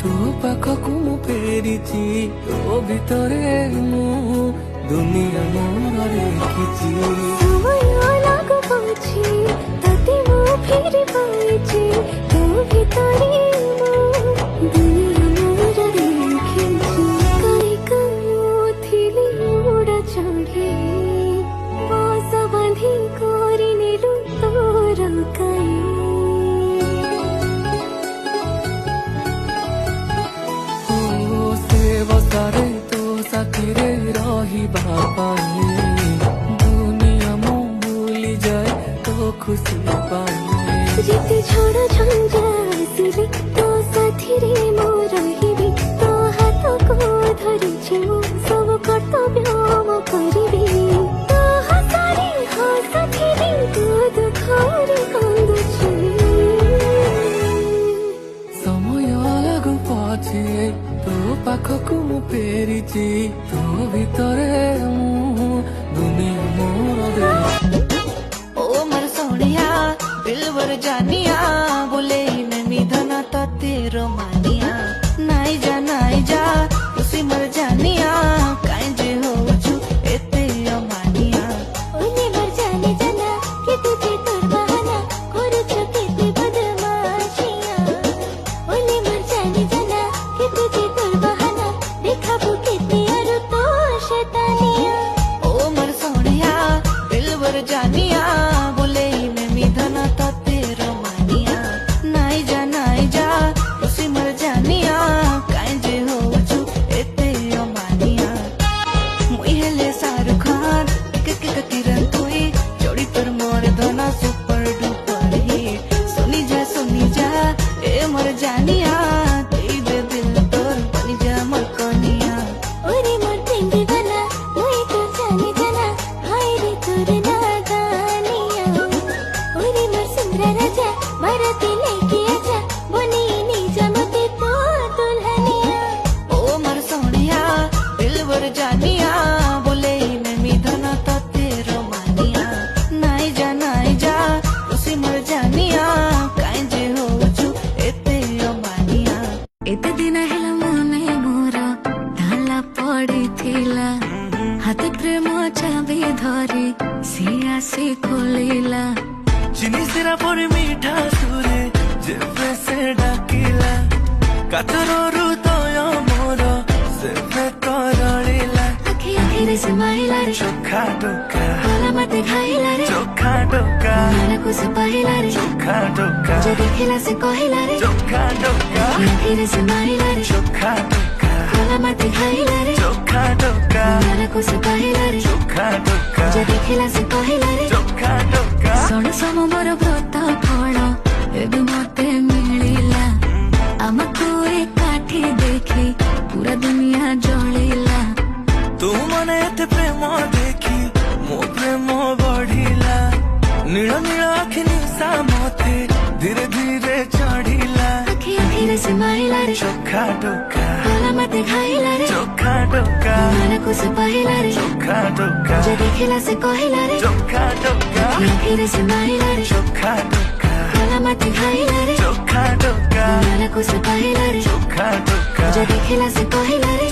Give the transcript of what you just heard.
ତୋ ପାଖକୁ ମୁଁ ଫେରିଛି, ତୋ ଭିତରେ ମୁଁ ଦୁନିଆ ମୋର ଦେଖିଛି। ସମୟ ଲାଗୁ ପଛେ ତତେ ମୁଁ ଫେରି ପାଇଛି, ତୋ ଭିତରେ ମୁଁ ଦୁନିଆ ମୋର ଦେଖିଛି। କାହିଁ କାଉଥିଲି ଉଡ଼ା ଚଢ଼ି ବସ ବାନ୍ଧି କରିନେଲୁ ତୋର କାଇଁ। ବସାରେ ତୋ ସାଥିରେ ରହିବା ପାଇଁ ଦୁନିଆ ମୁଁ ଭୁଲି ଯାଏ ତୋ ଖୁସି ପାଇଁ। ଯେତେ ଝଡ଼ ଝଞ୍ଜା ଆସିଲେ ତୋ ସାଥିରେ ମୁଁ ରହିବି, ତୋ ହାତକୁ ଧରିଛି ମୁଁ ସବୁ କର୍ତ୍ତବ୍ୟ ମୁଁ କରିବି। ତୋ ହସରେ ହସୁଥିବି, ତୋ ଦୁଃଖରେ କାନ୍ଦୁଛି। ସମୟ ଲାଗୁ ପଛେ ତୋ ପାଖକୁ ମୁଁ ଫେରିଛି, ତୋ ଭିତରେ ମୁଁ ଦୁନିଆ ମୋର ओ मर सोनिया दिल वर जानिया बोले मैं निधन तो तेरो मानिया। नाई जा तुसी मर जानिया काई जे हो छु एते अमानिया। ओने मर जाने जाना कि तुझे तोर बहाना करूछ केते बदमाशिया। ओने मर जाने जाना कि तुझे तोर बहाना देखाबो केते आरो तो शैतानिया। ओ मर सोनिया दिल वर जानिया बोले मैं निधन तो तेरो मानिया। नाई जा तुसी मर जानिया काई जे हो छु एते अमानिया। मुई हेले शाहरुख खान एक किरण तुई जोड़ी पर मोर धना सुपर डुपर हिट। सुनी जा ए मर जानिया दे दे दिल तोर बनी जा मोर कनिया। ओरे मोर प्रेम दीवाना मुई तो जाने जाना हाय रे तोर नादानिया। ओरे मोर सुंदर राजा मारते लेके आजा बनी निजा मते तो दुल्हनिया। ओ मर सोनिया दिल वर जानिया बोले मैं निधन तो तेरो मानिया। नाई जा तुसी मर जानिया काई जे हो छु एते अमानिया। एते दिन हेला मने मोर ढाला पड़िथिला, हाथे प्रेम चाबी धरी सिया से खोलिला। ଚିନି ସିରା ପରି ମିଠା ସୁରେ ଯେବେ ସେ ଡାକିଲା, କାତର ହୃଦୟ ମୋର ସେବେ ତରଳିଲା। ଆଖି ଆଖିରେ ସେ ମାଇଲା ରେ ଚୋଖା ଡୋକା ଗଲା ମତେ ଖାଇଲା ରେ ଚୋଖା ଡୋକା ମନକୁ ସେ ପାଇଲା ରେ ଚୋଖା ଡୋକା ଯେ ଦେଖିଲା ସେ କହିଲା ରେ ଚୋଖା ଡୋକା ଆଖି ଆଖିରେ ସେ ମାଇଲା ରେ ଚୋଖା ଡୋକା ଗଲା ମତେ ଖାଇଲା ରେ ଚୋଖା ଡୋକା ମନକୁ ସେ ପାଇଲା ରେ ଚୋଖା ଡୋକା ଯେ ଦେଖିଲା ସେ କହିଲା ରେ ଚୋଖା ଡୋକା। ଶୁଣ ସମ ମୋର ବ୍ରତ ଫଳ ଏବେ ମତେ ମିଳିଲା, ଆମକୁ ଏକାଠି ଦେଖି ପୁରା ଦୁନିଆ ଜଳିଲା। ତୁ ମନେ ଏତେ ପ୍ରେମ ଦେଖି ମୋ ପ୍ରେମ ବଢିଲା, ନୀଳ ନୀଳ ଆଖି ନିଶା ମତେ ଧୀରେ ଧୀରେ ଚଢିଲା। ଆଖି ଆଖିରେ ସେ ମାଇଲା ରେ ଚୋଖା ଡୋକା ଗଲା ମତେ ଖାଇଲା ରେ ଚୋଖା ଡୋକା ମନକୁ ସେ ପାଇଲା ରେ ଚୋଖା ଡୋକା ଯେ ଦେଖିଲା ସେ କହିଲା ରେ ଚୋଖା ଡୋକା ଆଖି ଆଖିରେ ସେ ମାଇଲା ରେ ଚୋଖା ଡୋକା ଗଲା ମତେ ଖାଇଲା ରେ ଚୋଖା ଡୋକା ମନକୁ ସେ ପାଇଲା ରେ ଚୋଖା ଡୋକା ଯେ ଦେଖିଲା ସେ କହିଲା ରେ